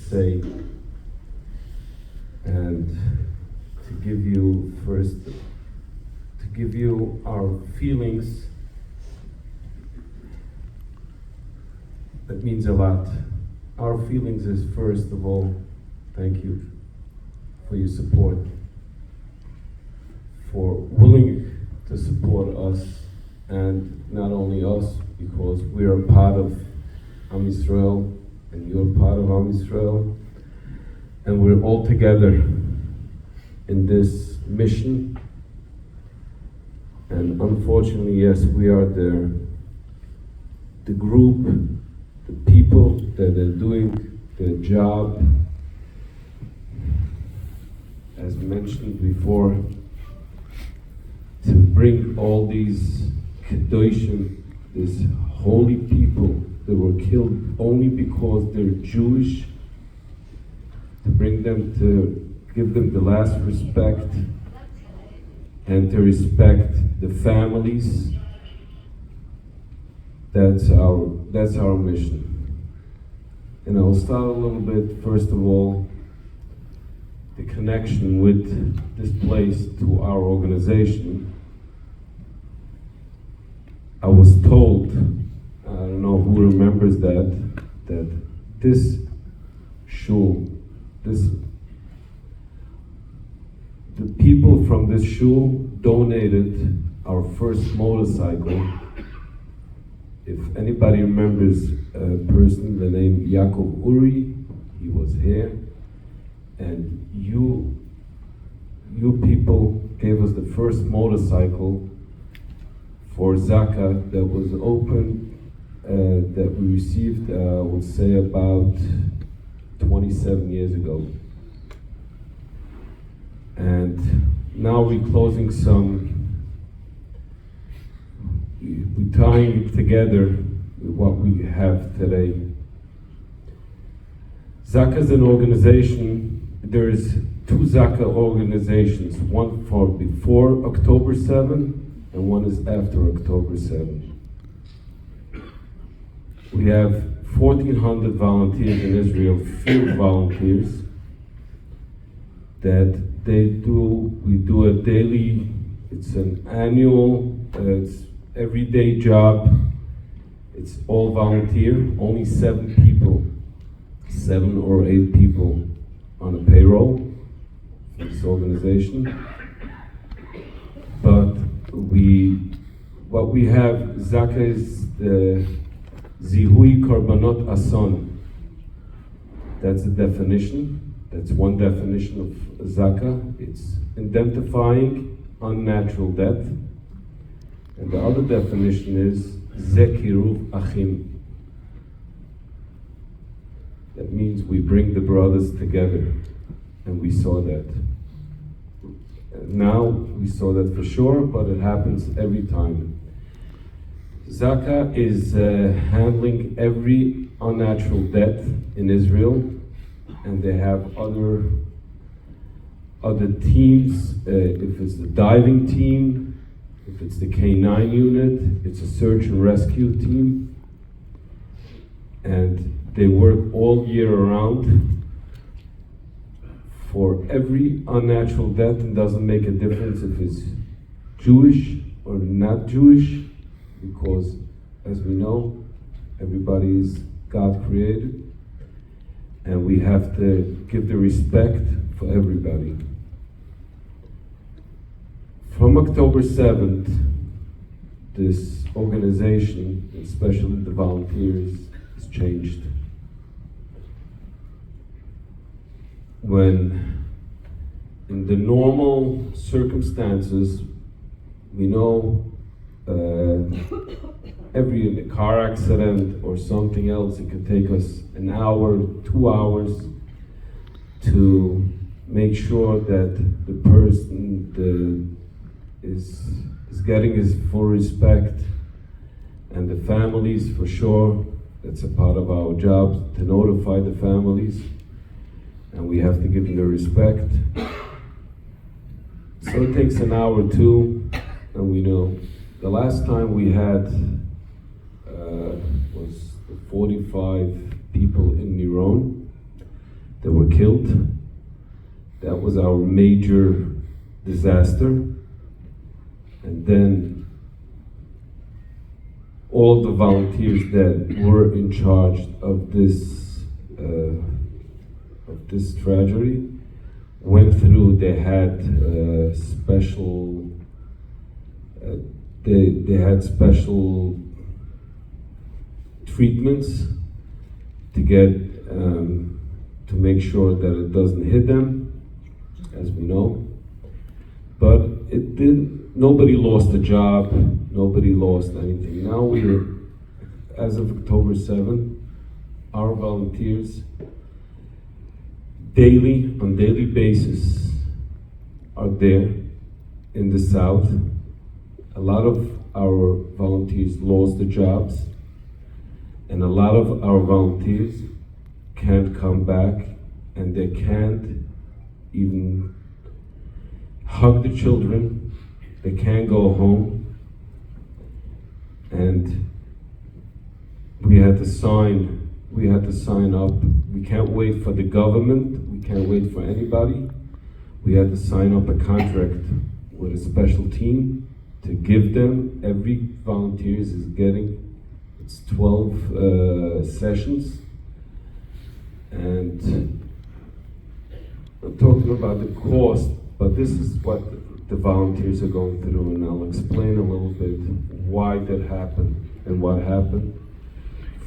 say and to give you our feelings. That means a lot. Our feelings is, first of all, thank you for your support, for willing to support us, and not only us, because we are a part of Am Yisrael, and you're part of Am Yisrael, and we're all together in this mission. And unfortunately, yes, we are the group, the people that are doing their job, as mentioned before, to bring all these Kedoshim, these holy people that were killed only because they're Jewish, to bring them, to give them the last respect, and to respect the families. That's our mission. And I'll start a little bit, first of all, the connection with this place to our organization. I was told, I don't know who remembers that this shul, the people from this shul donated our first motorcycle. If anybody remembers a person, the name Yaakov Uri, he was here, and you people gave us the first motorcycle for Zaka that was open, that we received, I would say about 27 years ago. And now we're closing we're tying it together with what we have today. Zaka is an organization. There's two Zaka organizations, one for before October 7 and one is after October 7. We have 1,400 volunteers in Israel, field volunteers, that we do a daily, it's an annual, it's everyday job. It's all volunteer, only 7 or 8 people on a payroll for this organization. But what we have, Zaka is the Zihui Korbanot Ason. That's the definition. That's one definition of Zaka. It's identifying unnatural death. And the other definition is Zekiruv Achim. That means we bring the brothers together. And we saw that. Now we saw that for sure, but it happens every time. Zaka is handling every unnatural death in Israel, and they have other teams. If it's the diving team, if it's the K9 unit, it's a search and rescue team, and they work all year round for every unnatural death. It doesn't make a difference if it's Jewish or not Jewish, because as we know, everybody is God created, and we have to give the respect for everybody. From October 7th, this organization, especially the volunteers, has changed. When in the normal circumstances, we know every car accident or something else, it could take us an hour, 2 hours to make sure that the person is getting his full respect, and the families, for sure, that's a part of our job, to notify the families, and we have to give them the respect. So it takes an hour or two, and we know. The last time we had was 45 people in Miron, that were killed. That was our major disaster. And then all the volunteers that were in charge of this tragedy went through. They had special. They had special treatments to get to make sure that it doesn't hit them, as we know. But it did. Nobody lost a job. Nobody lost anything. Now as of October 7th, our volunteers on daily basis are there in the South. A lot of our volunteers lost their jobs, and a lot of our volunteers can't come back, and they can't even hug the children. They can't go home. And we had to sign up. We can't wait for the government. We can't wait for anybody. We had to sign up a contract with a special team to give them. Every volunteer is getting, it's 12 sessions. And I'm talking about the cost, but this is what the volunteers are going through, and I'll explain a little bit why that happened and what happened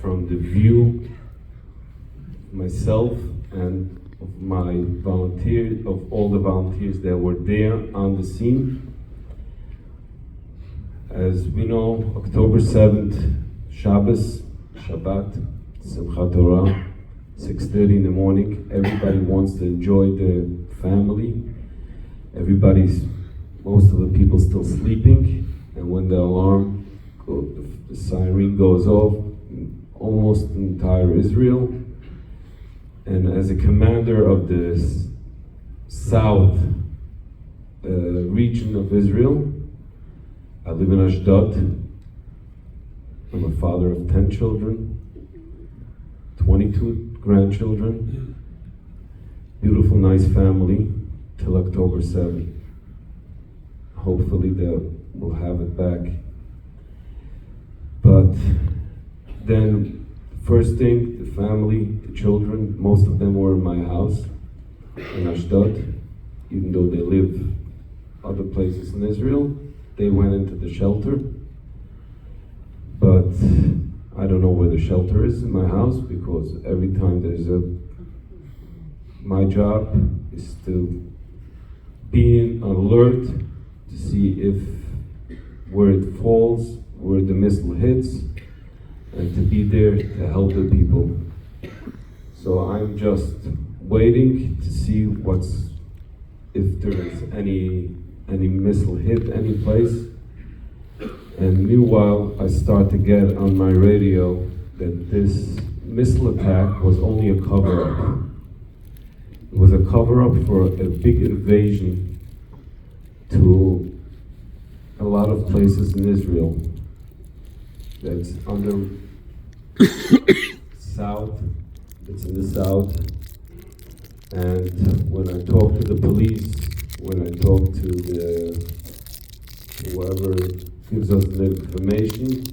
from the view myself and of all the volunteers that were there on the scene. As we know, October 7th, Shabbat, Simchat Torah, 6:30 in the morning. Everybody wants to enjoy their family. Most of the people still sleeping, and when the siren goes off, almost entire Israel. And as a commander of the south region of Israel, I live in Ashdod. I'm a father of 10 children, 22 grandchildren, beautiful, nice family, till October 7th. Hopefully we'll have it back. But then, first thing, the family, the children, most of them were in my house in Ashdod, even though they live other places in Israel. They went into the shelter, but I don't know where the shelter is in my house, because every time my job is to be on alert to see where it falls, where the missile hits, and to be there to help the people. So I'm just waiting to see if there is any missile hit any place. And meanwhile, I start to get on my radio that this missile attack was only a cover-up. It was a cover-up for a big invasion to a lot of places in Israel that's under south, it's in the south. And when I talk to the police, when I talk to whoever gives us the information,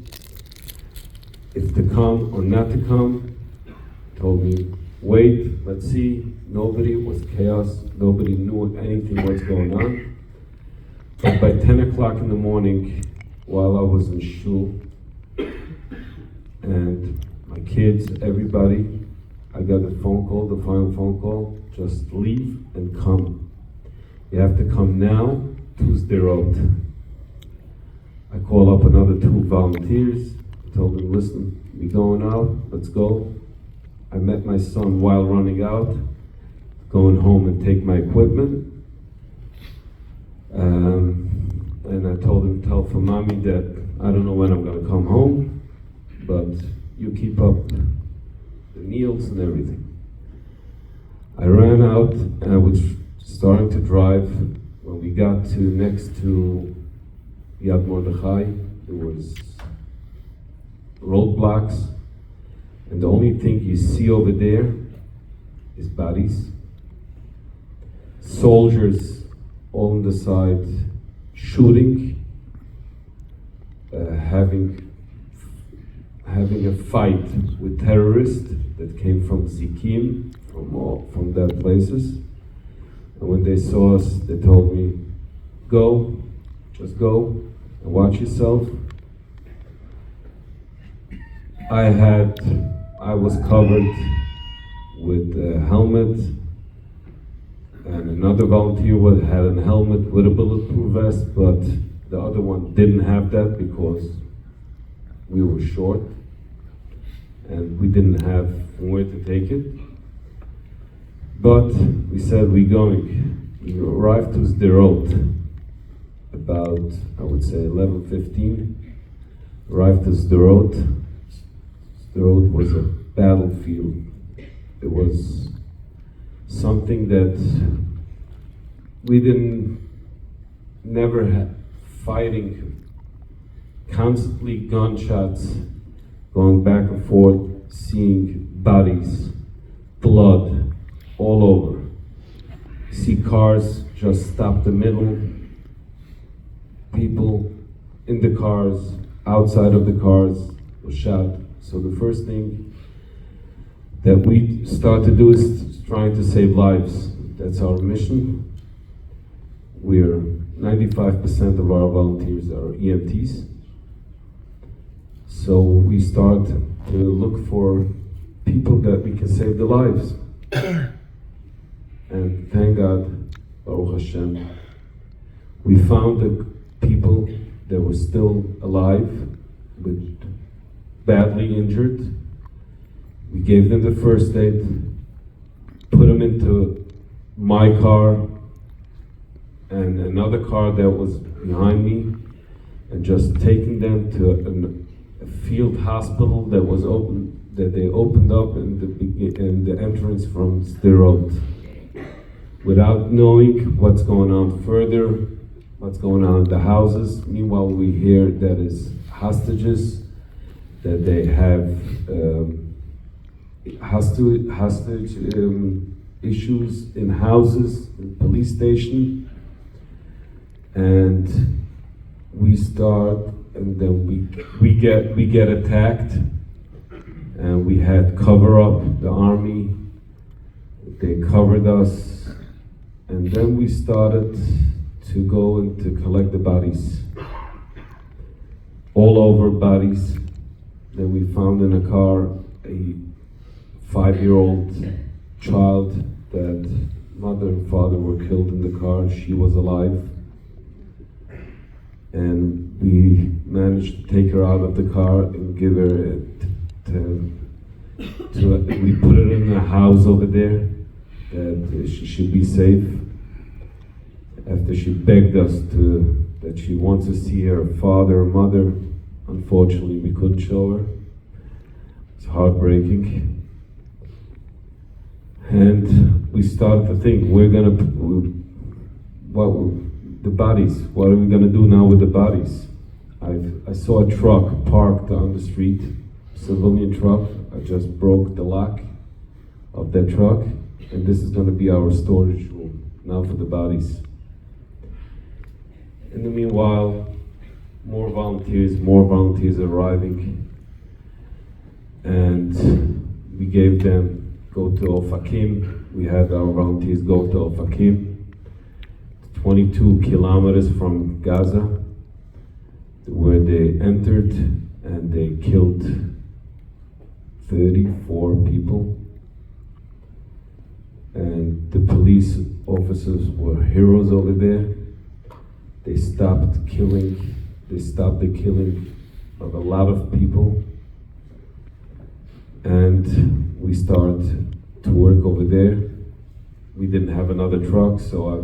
if to come or not to come, told me, wait, let's see. Nobody was chaos. Nobody knew anything what's going on. But by 10 o'clock in the morning, while I was in shul, and my kids, everybody, I got the final phone call, just leave and come. You have to come now to Sderot. I call up another 2 volunteers, told them, listen, we going out, let's go. I met my son while running out, going home and take my equipment. And I told him, tell for mommy that I don't know when I'm gonna come home, but you keep up the meals and everything. I ran out and I was starting to drive. When we got next to Yad Mordechai, there was roadblocks, and the only thing you see over there is bodies. Soldiers on the side shooting, having a fight with terrorists that came from Zikim, from that places. And when they saw us, they told me, go, just go and watch yourself. I was covered with a helmet, and another volunteer had a helmet with a bulletproof vest, but the other one didn't have that because we were short and we didn't have where to take it. But we said we're going. We arrived to Sderot about, I would say, 11:15. Arrived to Sderot. Sderot was a battlefield. It was something that we never had. Fighting, constantly gunshots, going back and forth, seeing bodies, blood all over. See cars just stop the middle, people in the cars, outside of the cars were shot. So the first thing that we start to do is trying to save lives. That's our mission. We're 95% of our volunteers are EMTs. So we start to look for people that we can save their lives. And thank God, Baruch Hashem, we found the people that were still alive, but badly injured. We gave them the first aid, put them into my car, and another car that was behind me, and just taking them to a field hospital that was open, that they opened up in the entrance from Sderot, without knowing what's going on further, what's going on in the houses. Meanwhile, we hear that is hostages, that they have hostage issues in houses, in police station. And we start, and then we get attacked, and we had cover up the army. They covered us, and then we started to go and to collect the bodies, all over bodies. Then we found in a car a 5-year-old child that mother and father were killed in the car. She was alive. And we managed to take her out of the car and give her we put her in a house over there that she should be safe. After she begged us that she wants to see her father or mother, unfortunately we couldn't show her. It's heartbreaking. And we started to think, the bodies. What are we going to do now with the bodies? I saw a truck parked on the street, civilian truck. I just broke the lock of that truck, and this is going to be our storage room now for the bodies. In the meanwhile, more volunteers arriving, and we gave them go to Ofakim. We had our volunteers go to Ofakim. 22 kilometers from Gaza, where they entered and they killed 34 people. And the police officers were heroes over there. They stopped the killing of a lot of people. And we started to work over there. We didn't have another truck, so I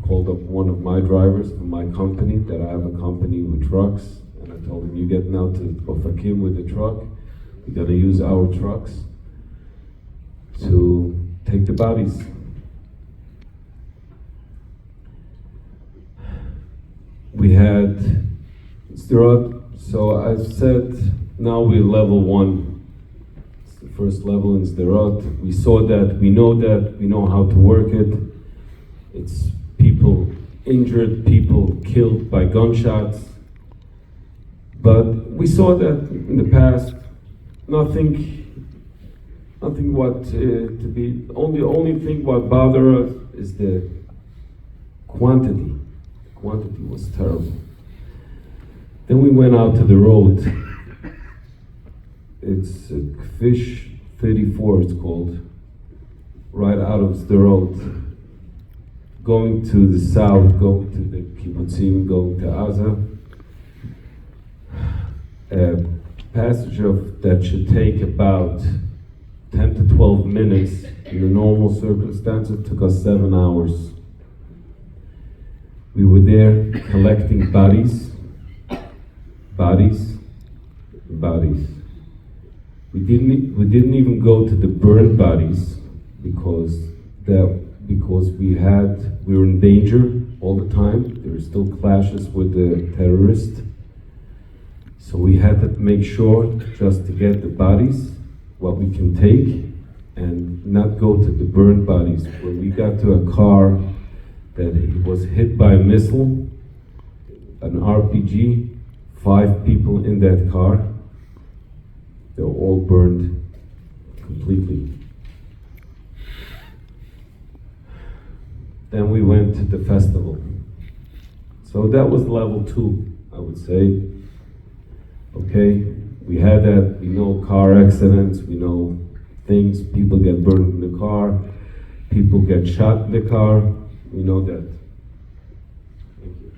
called up one of my drivers from my company, that I have a company with trucks, and I told him, you get now to Ofakim with the truck, we gotta use our trucks to take the bodies. We had Sderot, so I said, now we're level 1. the first level in Sderot. We saw that, we know how to work it. It's people injured, people killed by gunshots. But we saw that in the past, nothing what to be, only thing what bothers us is the quantity. The quantity was terrible. Then we went out to the road. It's Fish 34, it's called, right out of the road. Going to the south, going to the kibbutzim, going to Gaza. A passage that should take about 10 to 12 minutes in the normal circumstances took us 7 hours. We were there collecting bodies. We didn't even go to the burned bodies because we were in danger all the time. There were still clashes with the terrorists. So we had to make sure just to get the bodies, what we can take, and not go to the burned bodies. When we got to a car that was hit by a missile, an RPG, 5 people in that car, they were all burned completely. Then we went to the festival. So that was level 2, I would say. Okay, we had that, we know car accidents, we know things, people get burned in the car, people get shot in the car, we know that. Thank you.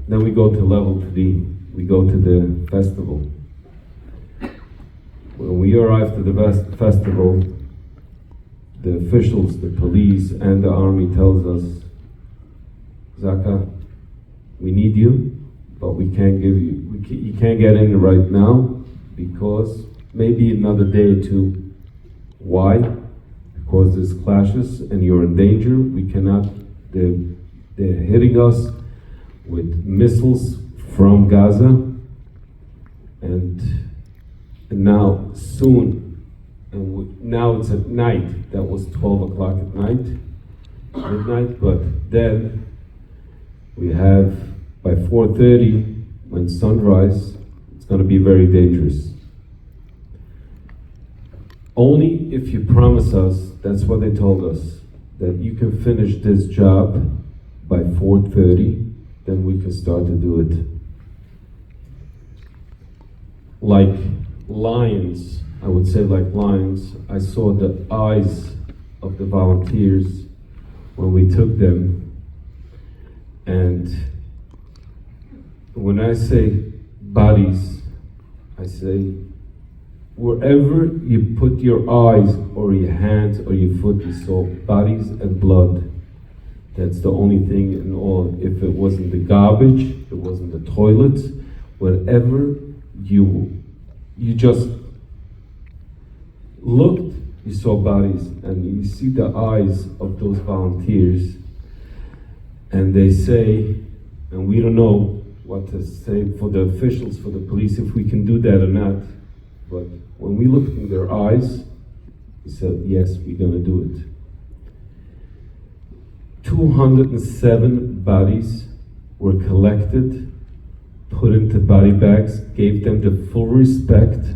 Then we go to level 3, we go to the festival. When we arrived to the festival, the officials, the police, and the army tells us, Zaka, we need you, but we can't give you, you can't get in right now because maybe another day or 2. Why? Because there's clashes and you're in danger. We cannot, they're hitting us with missiles from Gaza, and now soon, now it's at night. That was 12 o'clock at night, midnight, but then we have by 4:30 when sunrise, it's going to be very dangerous. Only if you promise us, that's what they told us, that you can finish this job by 4:30, then we can start to do it. Like lions, I would say like lions, I saw the eyes of the volunteers when we took them. And when I say bodies, I say wherever you put your eyes or your hands or your foot, you saw bodies and blood. That's the only thing in all. If it wasn't the garbage, it wasn't the toilets, wherever you just looked, you saw bodies, and you see the eyes of those volunteers, and they say, and we don't know what to say for the officials, for the police, if we can do that or not, but when we looked in their eyes, we said, yes, we're gonna do it. 207 bodies were collected, put into body bags, gave them the full respect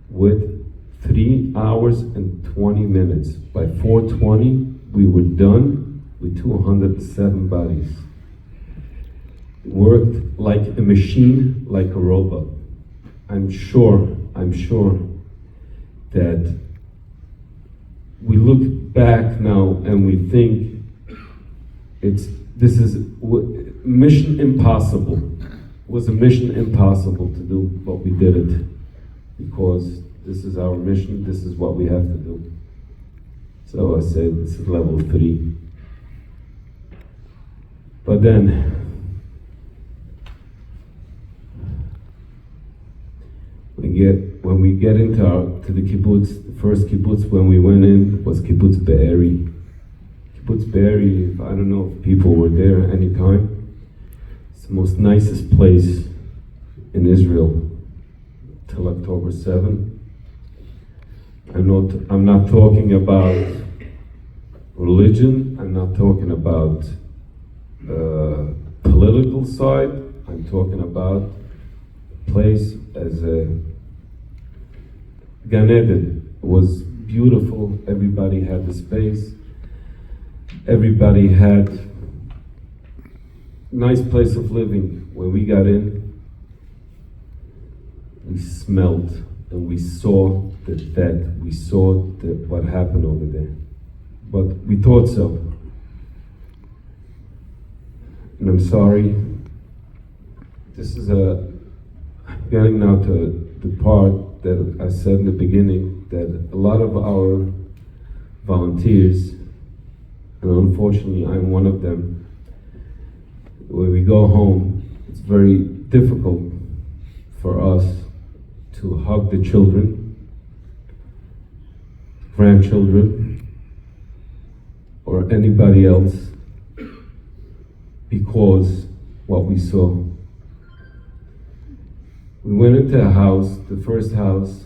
with 3 hours and 20 minutes. By 4:20, we were done with 207 bodies. Worked like a machine, like a robot. I'm sure that we look back now and we think this is mission impossible. It was a mission impossible to do, but we did it because this is our mission, this is what we have to do. So I say this is level 3. But then, when we get into the kibbutz, the first kibbutz when we went in was Kibbutz Be'eri. Kibbutz Be'eri, I don't know if people were there any time. It's the most nicest place in Israel. till October 7th. I'm not talking about religion, I'm not talking about political side, I'm talking about a place as a Gan Eden. It was beautiful, everybody had the space, everybody had nice place of living. When we got in, we smelled and we saw the death, we saw what happened over there. But we thought so. And I'm sorry, this is getting now to the part that I said in the beginning, that a lot of our volunteers, and unfortunately I'm one of them, when we go home, it's very difficult for us to hug the children, grandchildren, or anybody else because what we saw. We went into a house, the first house,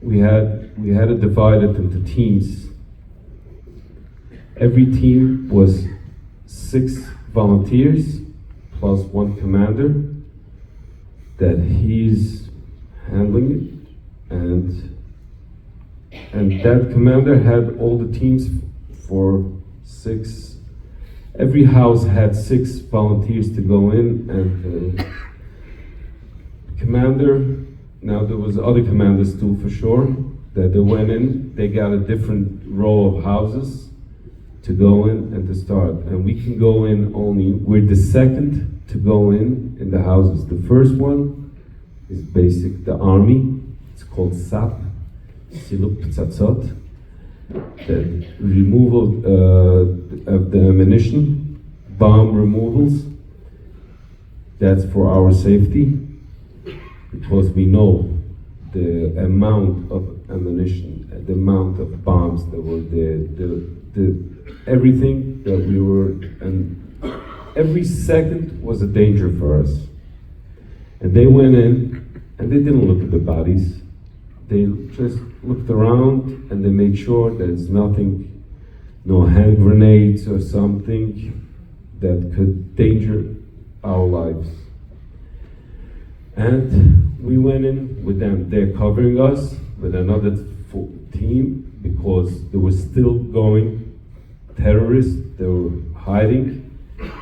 we had it divided into teams. Every team was 6 volunteers plus 1 commander that he's handling it, and that commander had all the teams for 6. Every house had 6 volunteers to go in, and commander, now there was other commanders too for sure, that they went in, they got a different row of houses to go in and to start. And we can go in only, we're the second to go in the houses. The first one is basic, the army, it's called SAP, Siluk Ptsatsot, the removal of the ammunition, bomb removals. That's for our safety, because we know the amount of ammunition, the amount of bombs that were there, everything that we were, and every second was a danger for us. And they went in, and they didn't look at the bodies. They just looked around, and they made sure that it's nothing, no hand grenades or something that could danger our lives. And we went in with them. They're covering us with another team because there was still going terrorists. They were hiding,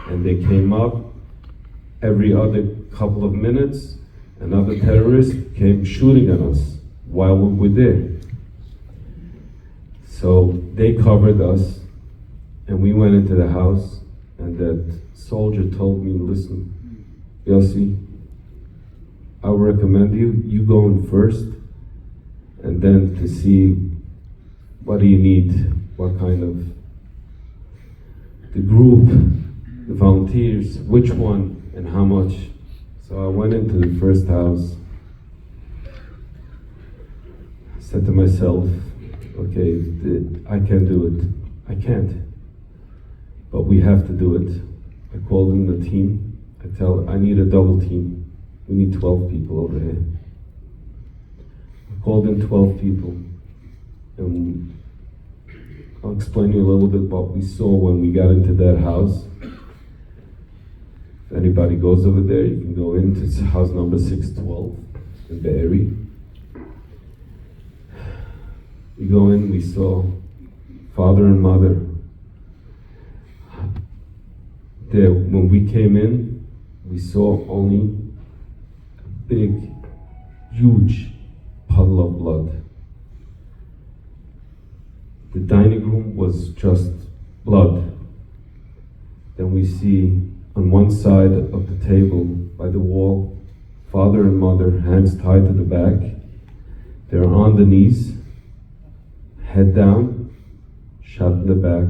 and they came up every other couple of minutes. Another terrorist came shooting at us while we were there. So they covered us, and we went into the house, and that soldier told me, listen, Yossi, I would recommend you go in first, and then to see what do you need, what kind of, the group, the volunteers, which one and how much. So I went into the first house, said to myself, okay, I can't do it, I can't, but we have to do it. I called in the team, I need a double team. We need 12 people over here. I called in 12 people, and I'll explain you a little bit what we saw when we got into that house. If anybody goes over there, you can go into house number 612 in Be'eri. We go in, we saw father and mother. There, when we came in, we saw only big, huge puddle of blood. The dining room was just blood. Then we see on one side of the table by the wall, father and mother, hands tied to the back. They're on the knees, head down, shot in the back.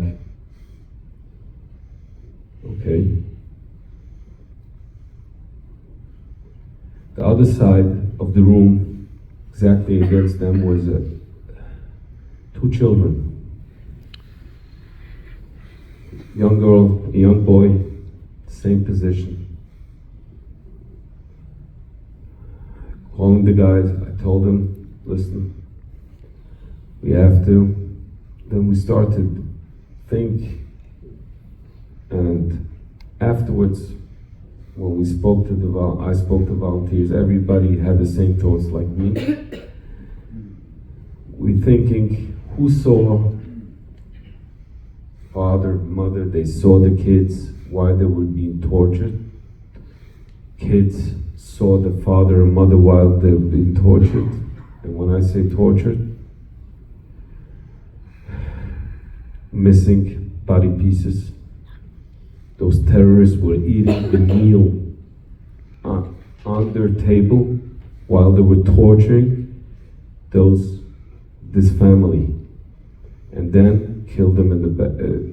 Okay. The other side of the room, exactly against them, was 2 children. Young girl, a young boy, same position. calling the guys. I told them, listen, we have to. Then we started think, and afterwards, when we spoke to I spoke to volunteers, everybody had the same thoughts like me. We thinking, who saw father, mother, they saw the kids, why they were being tortured. Kids saw the father and mother while they were being tortured. And when I say tortured, missing body pieces. Those terrorists were eating the meal on their table while they were torturing this family, and then killed them in the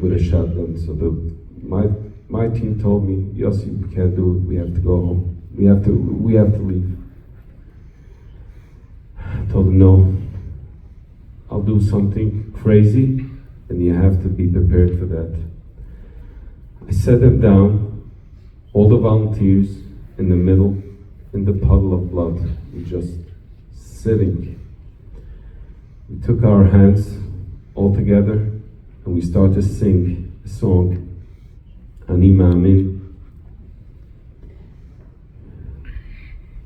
with a shotgun. So my team told me, Yossi, we can't do it. We have to go home. We have to leave. I told them, no. I'll do something crazy, and you have to be prepared for that. I set them down, all the volunteers in the middle, in the puddle of blood. We just sitting. We took our hands all together and we started to sing a song, Ani Ma'amin.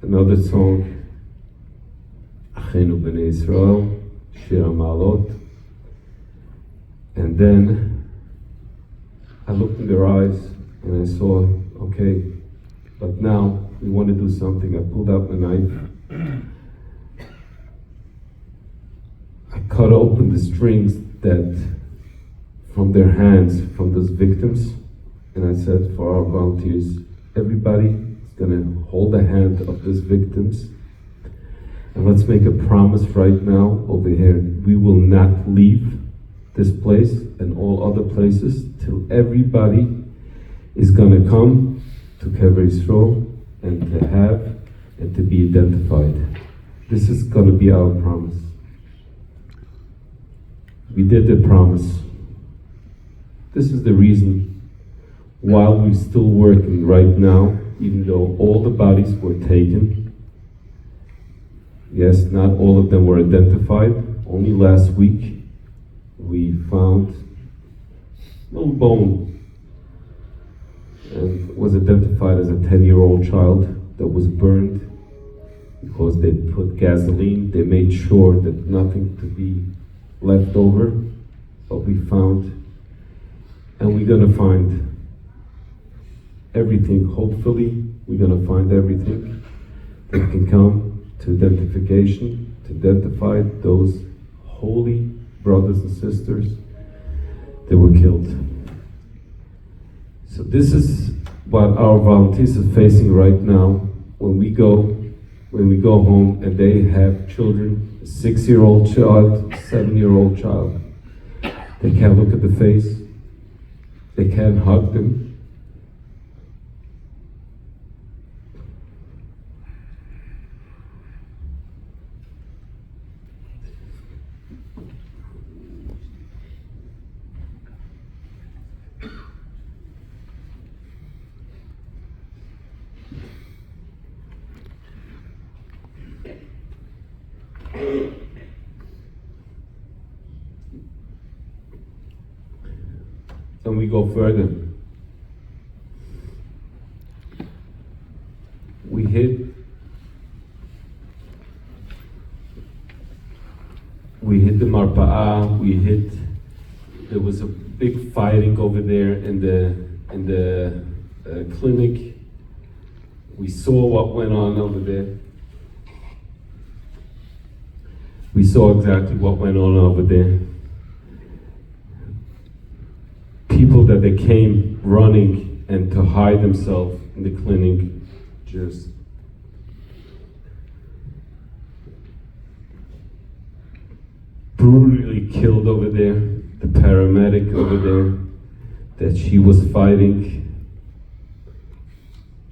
Another song, Achenu B'nai Israel, Shir HaMa'alot. And then I looked in their eyes and I saw, okay, but now we want to do something. I pulled out my knife. I cut open the strings that from their hands, from those victims, and I said for our volunteers, everybody is going to hold the hand of these victims, and let's make a promise right now over here. We will not leave this place and all other places till everybody is going to come to Kever Yisrael and to have and to be identified. This is going to be our promise. We did the promise. This is the reason why we're still working right now, even though all the bodies were taken. Yes, not all of them were identified. Only last week we found a little bone, and was identified as a 10-year-old child that was burned because they put gasoline. They made sure that nothing to be left over, but we found, and we're gonna find everything. Hopefully, we're gonna find everything that can come to identification, to identify those holy brothers and sisters that were killed. So this is what our volunteers are facing right now when we go home and they have children, a 6-year-old child, 7-year-old child. They can't look at the face. They can't hug them. Then we go further. We hit the Marpa'ah, there was a big fighting over there in the clinic. We saw what went on over there. We saw exactly what went on over there. People that they came running and to hide themselves in the clinic, just brutally killed over there. The paramedic over there that she was fighting,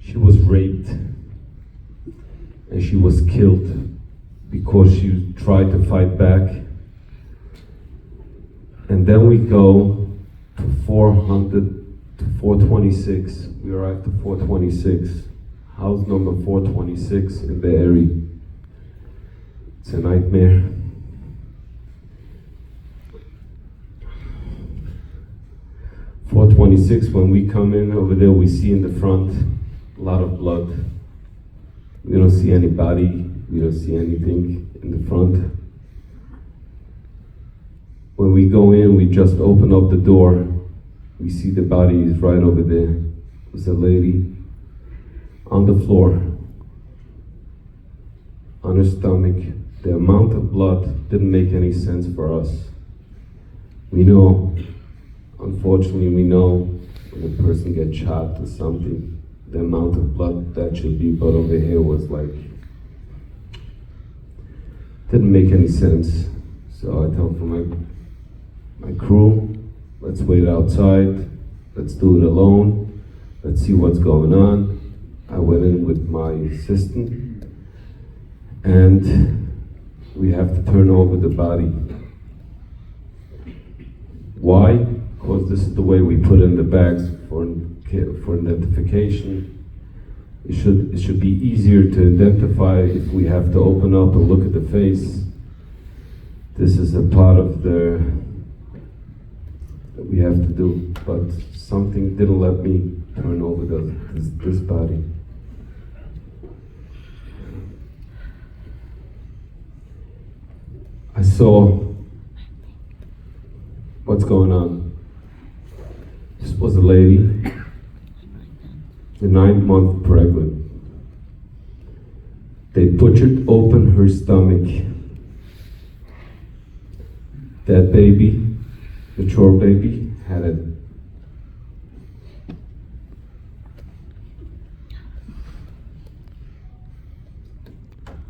she was raped and she was killed because she tried to fight back. And then we go to 426. We arrived to 426, house number 426 in the area. It's a nightmare. .426, when we come in over there, we see in the front a lot of blood. We don't see any body, we don't see anything in the front. When we go in, we just open up the door. We see the body is right over there. There's a lady on the floor, on her stomach. The amount of blood didn't make any sense for us. We know, unfortunately, we know when a person gets shot or something, the amount of blood that should be, but over here was like, didn't make any sense. So I tell my crew, let's wait outside, let's do it alone, let's see what's going on. I went in with my assistant, and we have to turn over the body. Why? Because this is the way we put in the bags for identification. It should be easier to identify if we have to open up and look at the face. This is a part of that we have to do, but something didn't let me turn over this body. I saw what's going on. This was a lady, a 9-month pregnant. They butchered open her stomach. That baby, mature baby, had a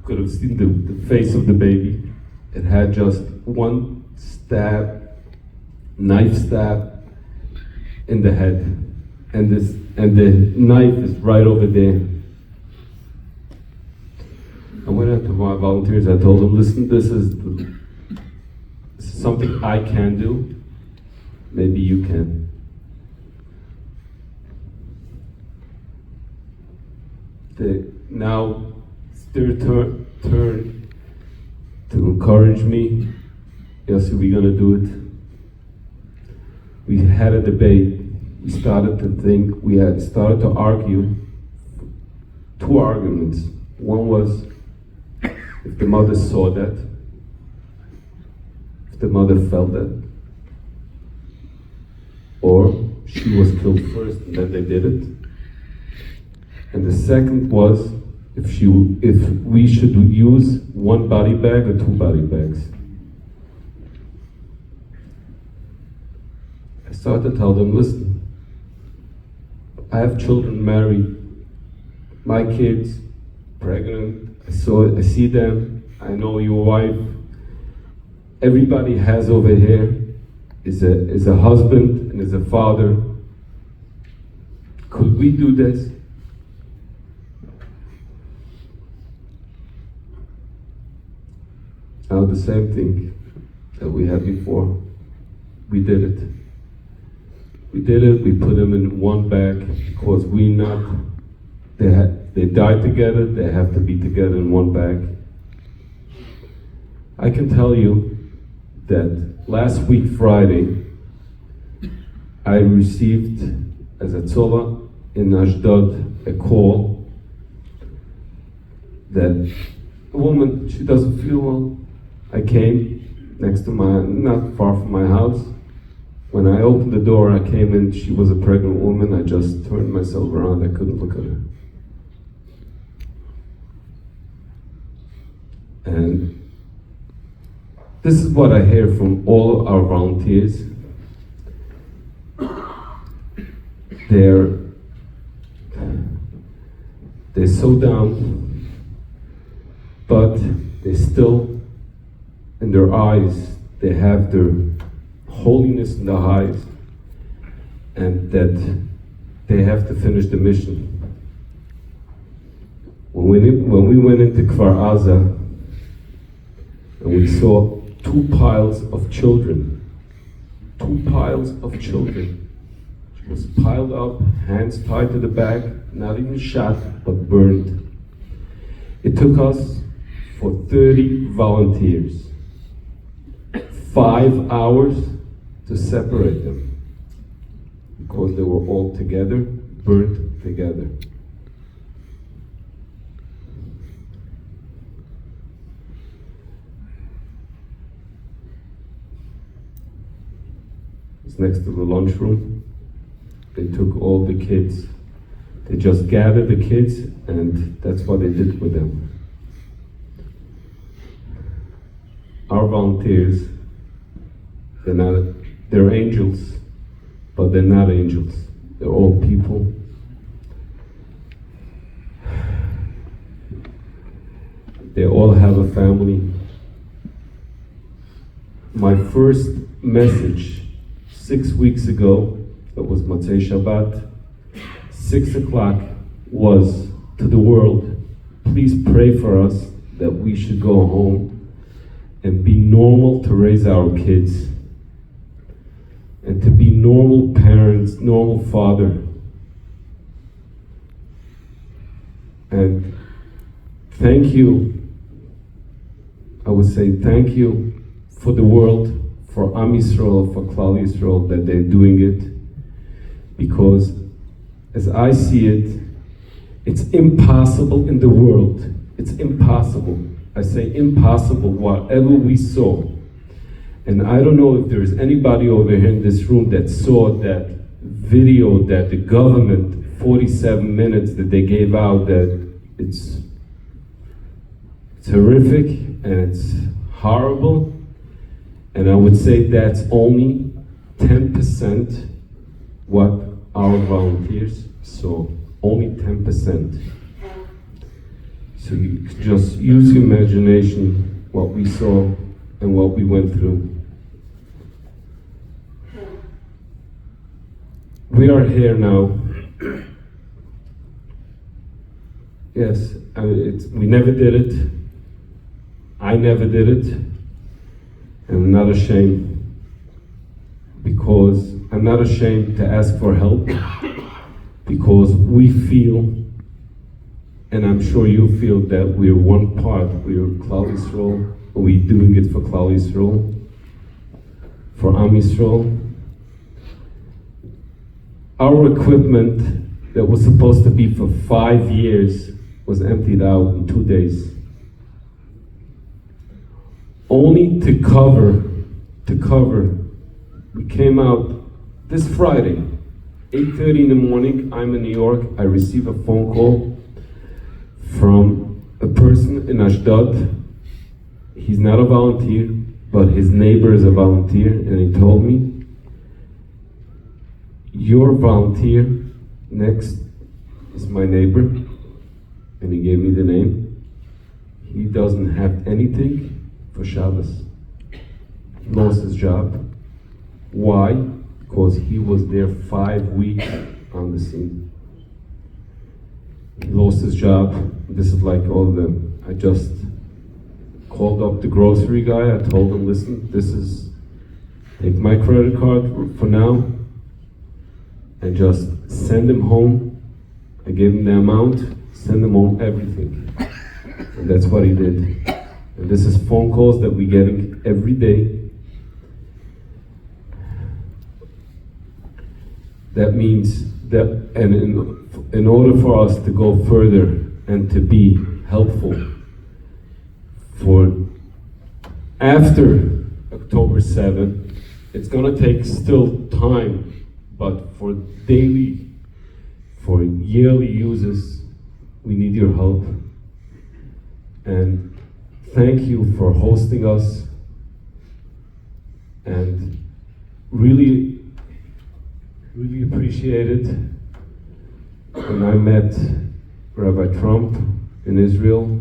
could have seen the face of the baby. It had just one stab, knife stab in the head, and the knife is right over there. I went out to my volunteers. I told them, listen, this is something I can do. Maybe you can. Now it's their turn to encourage me. Yes, we're gonna do it. We had a debate. We started to think. We had started to argue. 2 arguments. One was if the mother saw that, if the mother felt that, or she was killed first and then they did it. And the second was if we should use 1 body bag or 2 body bags. I started to tell them, listen, I have children married, my kids pregnant, I see them, I know your wife. Everybody has over here is a husband and is a father. Could we do this? Now the same thing that we had before, we did it. We did it, we put them in 1 bag because they died together, they have to be together in 1 bag. I can tell you that last week Friday, I received as a tzollah in Ashdod a call that a woman, she doesn't feel well. I came not far from my house. When I opened the door, I came in, she was a pregnant woman. I just turned myself around, I couldn't look at her. And this is what I hear from all our volunteers. They're so down, but they still, in their eyes, they have their holiness in their eyes, and that they have to finish the mission. When we went into Kfar Aza, and we saw 2 piles of children. 2 piles of children. She was piled up, hands tied to the back, not even shot, but burned. It took us for 30 volunteers. 5 hours to separate them because they were all together, burnt together. It's next to the lunchroom. They took all the kids. They just gathered the kids, and that's what they did with them. Our volunteers, they're angels, but they're not angels. They're all people. They all have a family. My first message 6 weeks ago, that was Motzei Shabbat, 6 o'clock, was to the world, please pray for us that we should go home and be normal to raise our kids, and to be normal parents, normal father. And thank you, I would say thank you for the world, for Am Yisrael, for Klal Yisrael, that they're doing it. Because as I see it, it's impossible in the world. It's impossible. I say impossible, whatever we saw. And I don't know if there is anybody over here in this room that saw that video that the government, 47 minutes that they gave out, that it's horrific and it's horrible. And I would say that's only 10% what our volunteers saw. Only 10%. So you could just use your imagination, what we saw and what we went through. We are here now. Yes, we never did it. I never did it. And I'm not ashamed. Because I'm not ashamed to ask for help. Because we feel, and I'm sure you feel, that we're one part. We're Klal Yisrael. We're doing it for Klal Yisrael, for Am Yisrael. Our equipment that was supposed to be for 5 years was emptied out in 2 days. Only to cover, we came out this Friday, 8:30 in the morning. I'm in New York. I receive a phone call from a person in Ashdod. He's not a volunteer, but his neighbor is a volunteer, and he told me, your volunteer next is my neighbor, and he gave me the name. He doesn't have anything for Shabbos. He lost his job. Why? Because he was there 5 weeks on the scene. He lost his job. This is like all of them. I just called up the grocery guy. I told him, listen, take my credit card for now and just send him home. I gave him the amount, send him home everything. And that's what he did. And this is phone calls that we're getting every day. That means that, and in order for us to go further and to be helpful for after October 7th, it's gonna take still time, but for daily, for yearly uses, we need your help. And thank you for hosting us, and really appreciate it. When I met Rabbi Trump in Israel,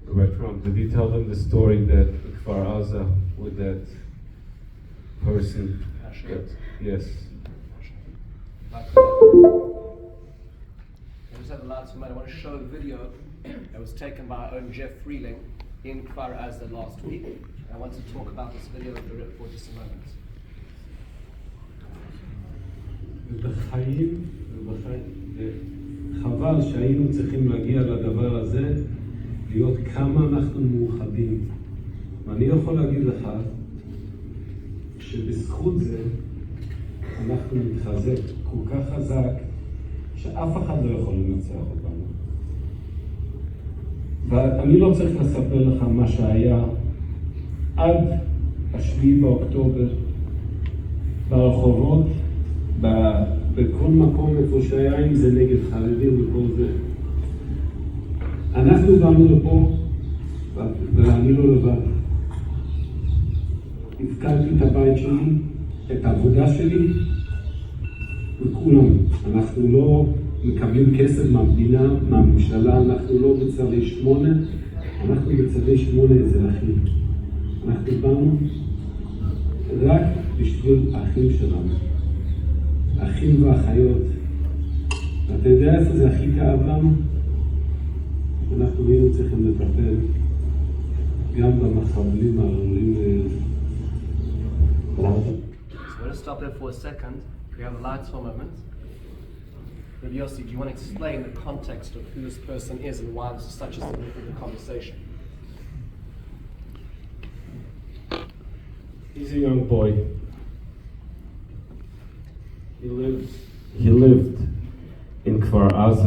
Rabbi Trump, did you tell them the story that Kfar Aza with that person? Yes. I just have the lights on. I want to show a video that was taken by our own Jeff Freeling in Kfar Aza last week. I want to talk about this video for just a moment. ובחיים, חבל שהיינו צריכים להגיע לדבר הזה, להיות כמה אנחנו מאוחדים. ואני יכול להגיד לך שבזכות זה אנחנו נתחזק כל כך חזק שאף אחד לא יכול לנצח אותנו. ואני לא צריך לספר לך מה שהיה עד 7 באוקטובר ברחובות, בכל מקום איפה שהיה, אם זה נגד חרדים וכל זה. אנחנו באנו לפה, ואני לא לבד. הפקדתי את הבית שלי, את העבודה שלי, וכולם. אנחנו לא מקבלים כסף מהמדינה, מהממשלה, אנחנו לא בצווי 8, אנחנו בצווי 8 אזרחים. אנחנו באנו רק בשביל האחים שלנו, אחים ואחיות. אתה יודע איפה זה הכי כאב לנו? אנחנו היינו צריכים לטפל גם במחבלים העלולים. So we're going to stop there for a second. We have the lights for a moment. Rabbi Yossi, do you want to explain the context of who this person is and why this is such a significant conversation? He's a young boy. He lived in Kfar Aza.